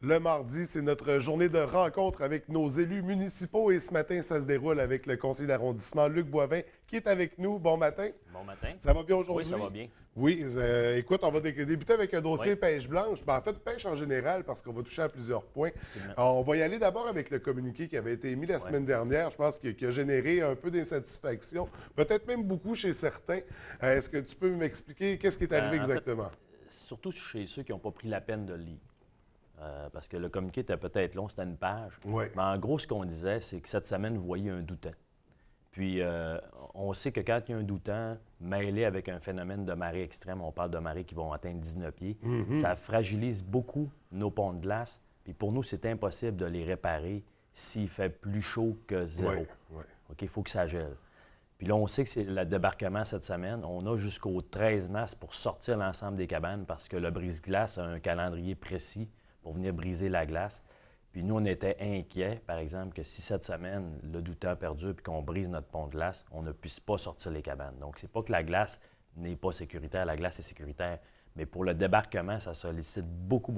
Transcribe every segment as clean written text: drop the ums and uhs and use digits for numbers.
Le mardi, c'est notre journée de rencontre avec nos élus municipaux et ce matin, ça se déroule avec le conseiller d'arrondissement Luc Boivin qui est avec nous. Bon matin. Bon matin. Ça va bien Oui, aujourd'hui? ça va bien. Oui, écoute, on va débuter avec un dossier Oui, pêche blanche. Ben, en fait, pêche en général, parce qu'on va toucher à plusieurs points. absolument. Alors, on va y aller d'abord avec le communiqué qui avait été émis la Oui. semaine dernière. Je pense qu'il a généré un peu d'insatisfaction, peut-être même beaucoup chez certains. Est-ce que tu peux m'expliquer qu'est-ce qui est arrivé En fait, exactement? surtout chez ceux qui n'ont pas pris la peine de le lire. Parce que le communiqué était peut-être long, c'était une page. Oui. Mais en gros, ce qu'on disait, c'est que cette semaine, vous voyez un doutant. Puis, on sait que quand il y a un doutant mêlé avec un phénomène de marée extrême, on parle de marées qui vont atteindre 19 pieds, ça fragilise beaucoup nos ponts de glace. Puis pour nous, c'est impossible de les réparer s'il fait plus chaud que zéro. Oui, oui. OK, il faut que ça gèle. Puis là, on sait que c'est le débarquement cette semaine. On a jusqu'au 13 mars pour sortir l'ensemble des cabanes parce que le brise-glace a un calendrier précis pour venir briser la glace. Puis nous, on était inquiets, par exemple, que si cette semaine, le doutant perdure puis qu'on brise notre pont de glace, on ne puisse pas sortir les cabanes. Donc, c'est pas que la glace n'est pas sécuritaire, la glace est sécuritaire. Mais pour le débarquement, ça sollicite beaucoup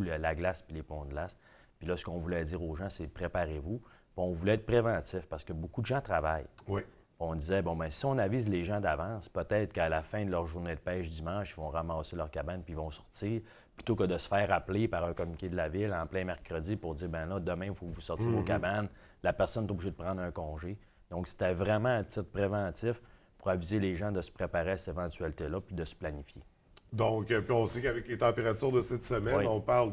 la glace puis les ponts de glace. Puis là, ce qu'on voulait dire aux gens, c'est préparez-vous. Puis on voulait être préventif parce que beaucoup de gens travaillent. Oui. On disait, bon, bien, si on avise les gens d'avance, peut-être qu'à la fin de leur journée de pêche dimanche, ils vont ramasser leur cabane puis ils vont sortir, plutôt que de se faire appeler par un communiqué de la ville en plein mercredi pour dire, ben là, demain, il faut que vous sortiez vos cabanes. La personne est obligée de prendre un congé. Donc, c'était vraiment à titre préventif pour aviser les gens de se préparer à cette éventualité-là puis de se planifier. Donc, puis on sait qu'avec les températures de cette semaine, Oui. on parle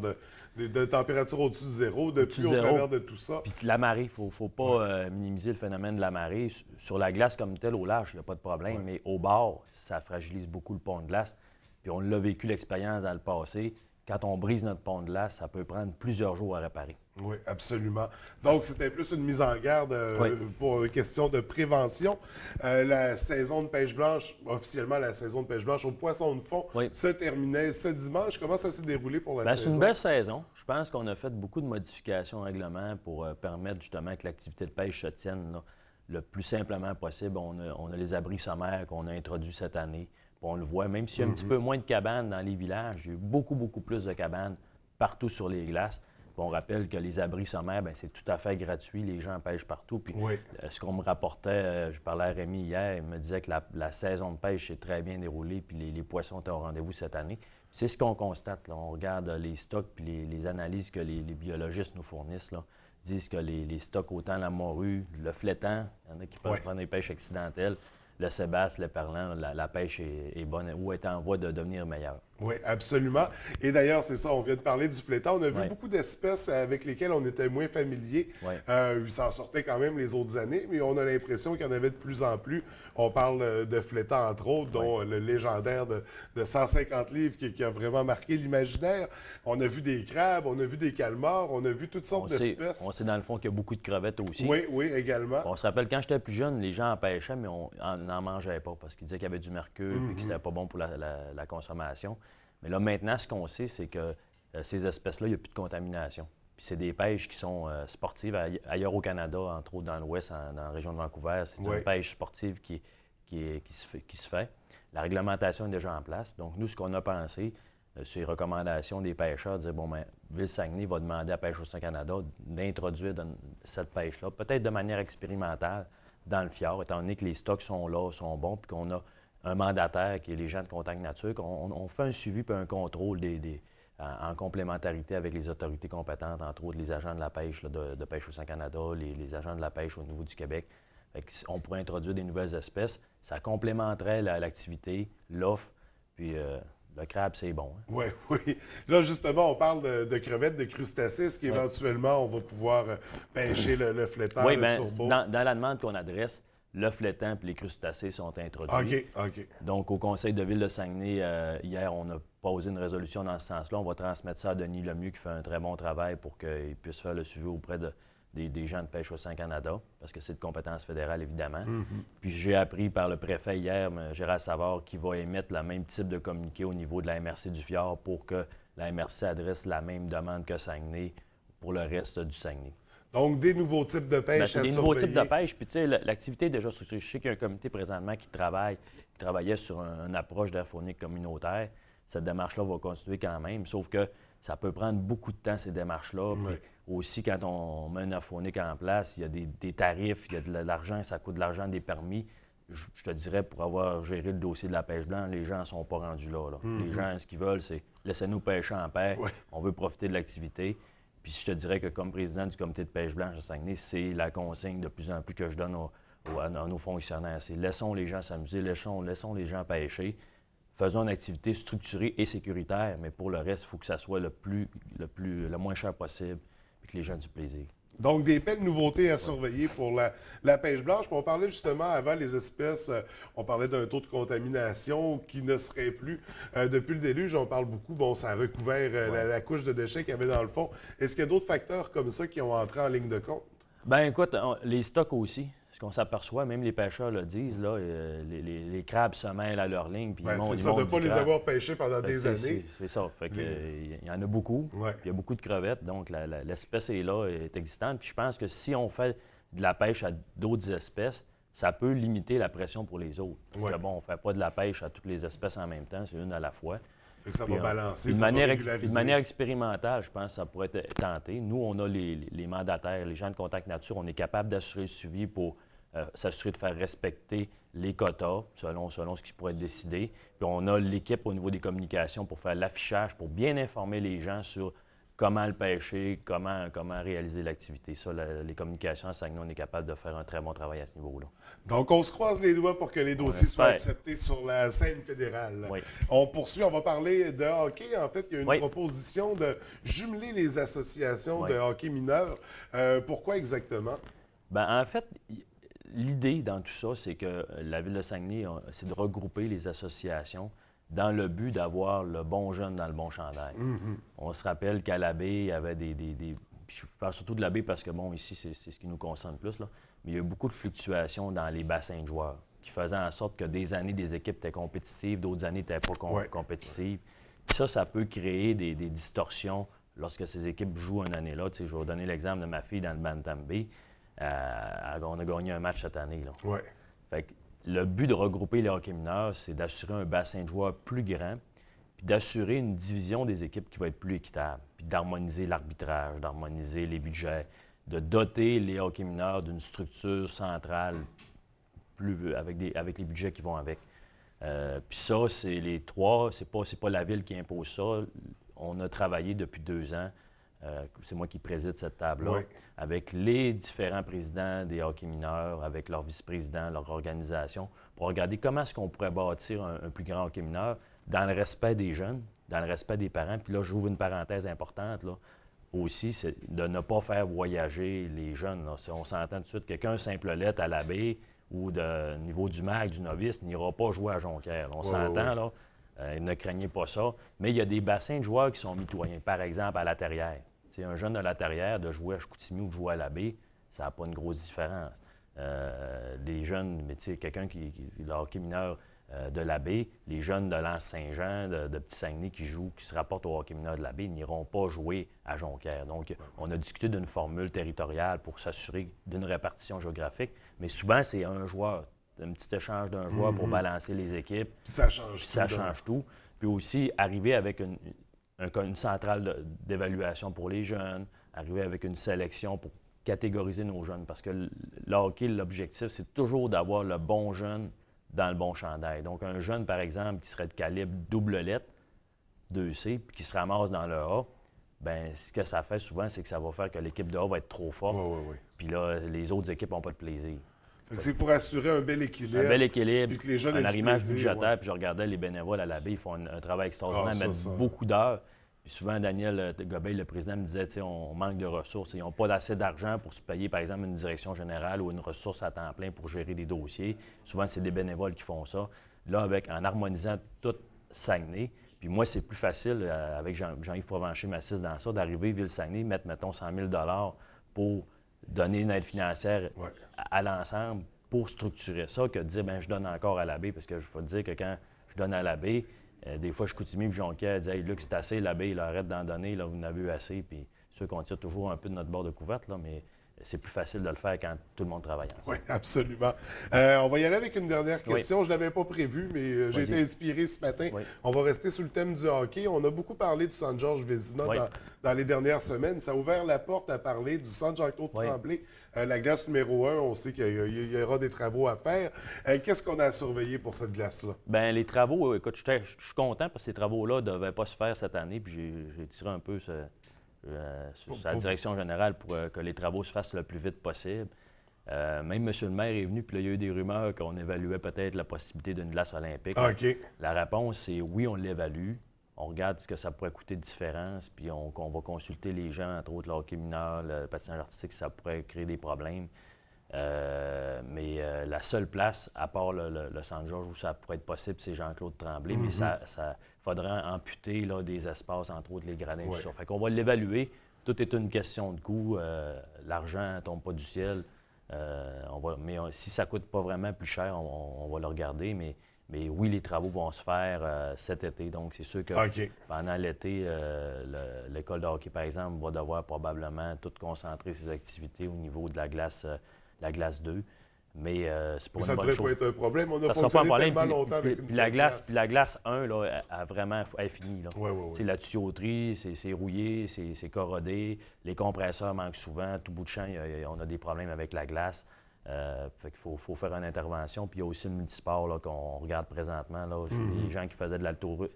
de températures au-dessus de zéro, de Au-dessus pluie de au zéro. travers de tout ça. Puis la marée, il ne faut pas minimiser le phénomène de la marée. Sur la glace comme telle, au large, il n'y a pas de problème, mais au bord, ça fragilise beaucoup le pont de glace. Puis on l'a vécu l'expérience dans le passé. Quand on brise notre pont de glace, ça peut prendre plusieurs jours à réparer. Oui, absolument. Donc, c'était plus une mise en garde Oui. pour une question de prévention. La saison de pêche blanche, officiellement la saison de pêche blanche au poisson de fond, Oui. se terminait ce dimanche. Comment ça s'est déroulé pour la Bien, saison? c'est une belle saison. Je pense qu'on a fait beaucoup de modifications au règlement pour permettre justement que l'activité de pêche se tienne là, le plus simplement possible. On a les abris sommaires qu'on a introduits cette année. Puis on le voit, même s'il y a un petit peu moins de cabanes dans les villages, il y a eu beaucoup plus de cabanes partout sur les glaces. Puis on rappelle que les abris sommaires, bien, c'est tout à fait gratuit. Les gens pêchent partout. Puis Oui. ce qu'on me rapportait, je parlais à Rémi hier, il me disait que la saison de pêche s'est très bien déroulée, puis les poissons étaient au rendez-vous cette année. Puis c'est ce qu'on constate, là. On regarde les stocks, puis les analyses que les biologistes nous fournissent, là, disent que les stocks, autant la morue, le flétan, il y en a qui peuvent Oui. prendre des pêches accidentelles, le sébasse, le perlan, la pêche est bonne ou est en voie de devenir meilleure. Oui, absolument. Et d'ailleurs, c'est ça, on vient de parler du flétan. On a vu Oui. beaucoup d'espèces avec lesquelles on était moins familier. Oui. Ils s'en sortaient quand même les autres années, mais on a l'impression qu'il y en avait de plus en plus. On parle de flétan, entre autres, dont le légendaire de 150 livres qui a vraiment marqué l'imaginaire. On a vu des crabes, on a vu des calmars, on a vu toutes sortes d'espèces. On sait dans le fond qu'il y a beaucoup de crevettes aussi. Oui, oui, également. On se rappelle, quand j'étais plus jeune, les gens en pêchaient, mais on n'en mangeait pas parce qu'ils disaient qu'il y avait du mercure et que c'était pas bon pour la consommation. Mais là, maintenant, ce qu'on sait, c'est que ces espèces-là, il n'y a plus de contamination. Puis c'est des pêches qui sont sportives. Ailleurs au Canada, entre autres dans l'Ouest, dans la région de Vancouver, c'est Oui. une pêche sportive qui se fait. La réglementation est déjà en place. Donc, nous, ce qu'on a pensé, sur les recommandations des pêcheurs, de dire, bon, bien, Ville-Saguenay va demander à Pêche Océan Canada d'introduire cette pêche-là, peut-être de manière expérimentale, dans le fjord, étant donné que les stocks sont là, sont bons, puis qu'on a un mandataire qui est les gens de Contact Nature, qu'on fait un suivi puis un contrôle en complémentarité avec les autorités compétentes, entre autres les agents de la pêche là, de Pêche Océan Canada, les agents de la pêche au niveau du Québec. On pourrait introduire des nouvelles espèces. Ça complémenterait l'activité, l'offre, puis le crabe, c'est bon. Hein? Oui, oui. Là, justement, on parle de crevettes, de crustacés. Est-ce qu'éventuellement, on va pouvoir pêcher le flétan, Oui, le bien, turbo? dans la demande qu'on adresse, le flétan et les crustacés sont introduits. OK. Donc, au Conseil de ville de Saguenay, hier, on a posé une résolution dans ce sens-là. On va transmettre ça à Denis Lemieux, qui fait un très bon travail pour qu'il puisse faire le suivi auprès des gens de Pêche Océan Canada, parce que c'est de compétence fédérale, évidemment. Puis j'ai appris par le préfet hier, Gérald Savard, qui va émettre le même type de communiqué au niveau de la MRC du Fjord pour que la MRC adresse la même demande que Saguenay pour le reste du Saguenay. Donc, des nouveaux types de pêche Bien, c'est à des nouveaux types de surveiller. pêche. Puis, tu sais, l'activité est déjà structurée. Je sais qu'il y a un comité présentement qui travaillait sur une approche d'air faunique communautaire. Cette démarche-là va continuer quand même. Sauf que Ça peut prendre beaucoup de temps, ces démarches-là. Puis Ouais. aussi, quand on met un orphonique en place, il y a des tarifs, il y a de l'argent, ça coûte de l'argent, des permis. Je te dirais, pour avoir géré le dossier de la pêche blanche, les gens ne sont pas rendus là. Les gens, ce qu'ils veulent, c'est laissez-nous pêcher en paix. Ouais. On veut profiter de l'activité. Puis je te dirais que comme président du comité de pêche blanche à Saguenay, c'est la consigne de plus en plus que je donne à nos fonctionnaires. C'est laissons les gens s'amuser, laissons les gens pêcher. Faisons une activité structurée et sécuritaire, mais pour le reste, il faut que ça soit le moins cher possible et que les gens aient du plaisir. Donc, des belles nouveautés à surveiller pour la pêche blanche. Puis on parlait justement avant les espèces, on parlait d'un taux de contamination qui ne serait plus. Depuis le déluge, on parle beaucoup, bon, ça a recouvert la couche de déchets qu'il y avait dans le fond. Est-ce qu'il y a d'autres facteurs comme ça qui ont entré en ligne de compte? Bien, écoute, les stocks aussi. Ce qu'on s'aperçoit, même les pêcheurs le disent, là, les crabes se mêlent à leur ligne. Puis Ben, c'est ils ça, de montent ne pas du les crabe. avoir pêchés pendant Fait que des années. c'est ça. Fait que, il y en a beaucoup. Ouais. Puis il y a beaucoup de crevettes. Donc, l'espèce est là, est existante. Puis je pense que si on fait de la pêche à d'autres espèces, ça peut limiter la pression pour les autres. Parce Ouais. que, bon, on ne fait pas de la pêche à toutes les espèces en même temps, c'est une à la fois. Fait que ça Puis, va balancer, puis ça va de régulariser. manière expérimentale, je pense que ça pourrait être tenté. Nous, on a les mandataires, les gens de Contact Nature, on est capable d'assurer le suivi pour s'assurer de faire respecter les quotas selon ce qui pourrait être décidé. Puis on a l'équipe au niveau des communications pour faire l'affichage, pour bien informer les gens sur comment le pêcher, comment réaliser l'activité. Ça, les communications à Saguenay, on est capable de faire un très bon travail à ce niveau-là. Donc, on se croise les doigts pour que les dossiers soient espère. acceptés sur la scène fédérale. Oui. On poursuit, on va parler de hockey. En fait, il y a une Oui. proposition de jumeler les associations Oui. de hockey mineur. Pourquoi exactement? Bien, en fait, l'idée dans tout ça, c'est que la Ville de Saguenay, c'est de regrouper les associations dans le but d'avoir le bon jeune dans le bon chandail. On se rappelle qu'à l'abbé, il y avait puis je parle surtout de l'abbé parce que, bon, ici, c'est ce qui nous concerne plus, là. Mais il y a eu beaucoup de fluctuations dans les bassins de joueurs qui faisaient en sorte que des années, des équipes étaient compétitives, d'autres années n'étaient pas Ouais. compétitives. Puis ça peut créer des distorsions lorsque ces équipes jouent une année-là. Tu sais, je vais vous donner l'exemple de ma fille dans le Bantam Bay. On a gagné un match cette année, là. Oui. Fait que le but de regrouper les hockey mineurs, c'est d'assurer un bassin de joueurs plus grand, puis d'assurer une division des équipes qui va être plus équitable, puis d'harmoniser l'arbitrage, d'harmoniser les budgets, de doter les hockey mineurs d'une structure centrale avec les budgets qui vont avec. Puis ça, c'est les trois, c'est pas la Ville qui impose ça. On a travaillé depuis 2 ans. C'est moi qui préside cette table-là, Oui. avec les différents présidents des hockey mineurs, avec leurs vice-présidents, leur organisation, pour regarder comment est-ce qu'on pourrait bâtir un plus grand hockey mineur dans le respect des jeunes, dans le respect des parents. Puis là, j'ouvre une parenthèse importante, là, aussi, c'est de ne pas faire voyager les jeunes. Là. On s'entend tout de suite, quelqu'un simple lettre à l'abbé ou de niveau du MAC, du novice, n'ira pas jouer à Jonquière. On s'entend, là. Ne craignez pas ça. Mais il y a des bassins de joueurs qui sont mitoyens. Par exemple, à la Terrière. T'sais, un jeune de la Terrière, de jouer à Chicoutimi ou de jouer à l'abbé, ça n'a pas une grosse différence. Les jeunes, mais tu sais, quelqu'un le hockey mineur de l'abbé, les jeunes de l'Anse-Saint-Jean, de Petit-Saguenay qui se rapportent au hockey mineur de l'abbé, n'iront pas jouer à Jonquière. Donc, on a discuté d'une formule territoriale pour s'assurer d'une répartition géographique, mais souvent, c'est un joueur, un petit échange d'un joueur pour balancer les équipes. Puis ça change Puis tout. ça change tout. Puis aussi, arriver avec une centrale d'évaluation pour les jeunes, arriver avec une sélection pour catégoriser nos jeunes. Parce que le hockey, l'objectif, c'est toujours d'avoir le bon jeune dans le bon chandail. Donc, un jeune, par exemple, qui serait de calibre double lettre, 2C, puis qui se ramasse dans le A, bien, ce que ça fait souvent, c'est que ça va faire que l'équipe de A va être trop forte. Oui. Puis là, les autres équipes n'ont pas de plaisir. Fait que c'est pour assurer un bel équilibre. Un bel équilibre, Puis que les jeunes aient un du arrimage plaisir, budgétaire. ouais. Puis je regardais les bénévoles à l'abbé, ils font un travail extraordinaire, Ah, ils ça. mettent beaucoup d'heures. Puis souvent, Daniel Gobeil, le président, me disait, tu sais, on manque de ressources. Ils n'ont pas assez d'argent pour se payer, par exemple, une direction générale ou une ressource à temps plein pour gérer des dossiers. Souvent, c'est des bénévoles qui font ça. Là, en harmonisant tout Saguenay, puis moi, c'est plus facile, avec Jean-Yves Provencher, m'assiste dans ça, d'arriver Ville-Saguenay, mettre, mettons, 100 000 pour donner une aide financière à l'ensemble pour structurer ça, que de dire, bien, je donne encore à l'abbé, parce que je vais te dire que quand je donne à l'abbé, des fois, je Chicoutimi puis Jonquière dit « Hey, Luc, c'est assez, l'abbé, il arrête d'en donner, là, vous en avez eu assez. » Puis ceux qu'on tire toujours un peu de notre bord de couverte, là, mais c'est plus facile de le faire quand tout le monde travaille ensemble. Oui, absolument. On va y aller avec une dernière question. Je ne l'avais pas prévue, mais j'ai été inspiré ce matin. Oui. On va rester sur le thème du hockey. On a beaucoup parlé du San Georges Vézina dans les dernières semaines. Ça a ouvert la porte à parler du Centre Jean-Claude Tremblay. La glace numéro 1, on sait qu'il y aura des travaux à faire. Qu'est-ce qu'on a à surveiller pour cette glace-là? Bien, les travaux, écoute, je suis content parce que ces travaux-là ne devaient pas se faire cette année. Puis j'ai tiré un peu sur la direction générale pour que les travaux se fassent le plus vite possible. Même M. le maire est venu, puis là, il y a eu des rumeurs qu'on évaluait peut-être la possibilité d'une glace olympique. OK. La réponse, c'est oui, on l'évalue. On regarde ce que ça pourrait coûter de différence, puis on va consulter les gens, entre autres le hockey mineur, le patinage artistique, ça pourrait créer des problèmes. Mais la seule place, à part le Centre-Georges, où ça pourrait être possible, c'est Jean-Claude Tremblay, mais ça faudrait amputer là, des espaces, entre autres les gradins du sur. Fait qu'on va l'évaluer. Tout est une question de coût. L'argent ne tombe pas du ciel. Mais si ça ne coûte pas vraiment plus cher, on va le regarder. Mais oui, les travaux vont se faire cet été. Donc, c'est sûr que pendant l'été, l'école de hockey, par exemple, va devoir probablement tout concentrer ses activités au niveau de la glace 2. Mais c'est pour une bonne chose. Ça devrait pas être un problème. On a Ça sera pas un fonctionné problème. tellement longtemps avec une Puis la glace, glace. puis la glace 1, là, elle est finie. Là. Oui. La tuyauterie, c'est rouillé, c'est corrodé. Les compresseurs manquent souvent. Tout bout de champ, on a des problèmes avec la glace. Fait qu'il faut faire une intervention. Puis il y a aussi le multisport là, qu'on regarde présentement. Là, les gens qui faisaient de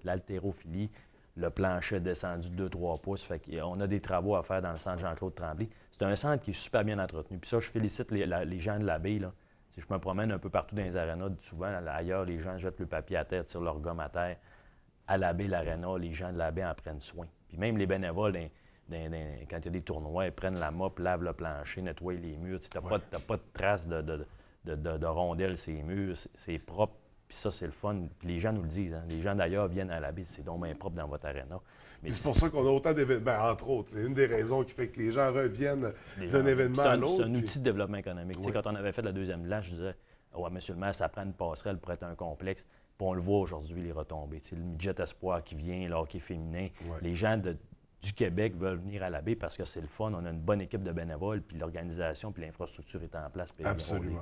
l'haltérophilie, le plancher est descendu de 2-3 pouces. Fait qu'on a des travaux à faire dans le centre Jean-Claude Tremblay. C'est un centre qui est super bien entretenu. Puis ça, je félicite les gens de la baie. Là. Si je me promène un peu partout dans les arénas, souvent ailleurs, les gens jettent le papier à terre, tirent leur gomme à terre. À la baie, l'aréna, les gens de la baie en prennent soin. Puis même les bénévoles, quand il y a des tournois, ils prennent la mop, lavent le plancher, nettoient les murs. Tu n'as pas de traces de rondelles sur les murs. C'est propre. Puis ça, c'est le fun. Puis les gens nous le disent. Hein. Les gens d'ailleurs viennent à la baie, c'est donc bien propre dans votre aréna. Mais c'est pour ça qu'on a autant d'événements, entre autres. C'est une des raisons qui fait que les gens reviennent d'un événement à l'autre. C'est un outil de développement économique. Quand on avait fait la deuxième glace, je disais, ouais, monsieur le maire, ça prend une passerelle pour être un complexe. Puis on le voit aujourd'hui, les retombées. Le midget espoir qui vient, le hockey féminin. Les gens du Québec veulent venir à la baie parce que c'est le fun. On a une bonne équipe de bénévoles, puis l'organisation, puis l'infrastructure est en place. Absolument.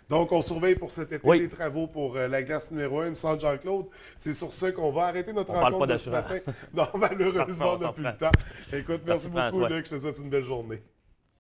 Donc, on surveille pour cet été les travaux pour la glace numéro 1 du Centre Jean-Claude. C'est sur ce qu'on va arrêter notre rencontre de ce matin. Non, malheureusement, on n'a plus le temps. Écoute, merci beaucoup, Luc. Je te souhaite une belle journée.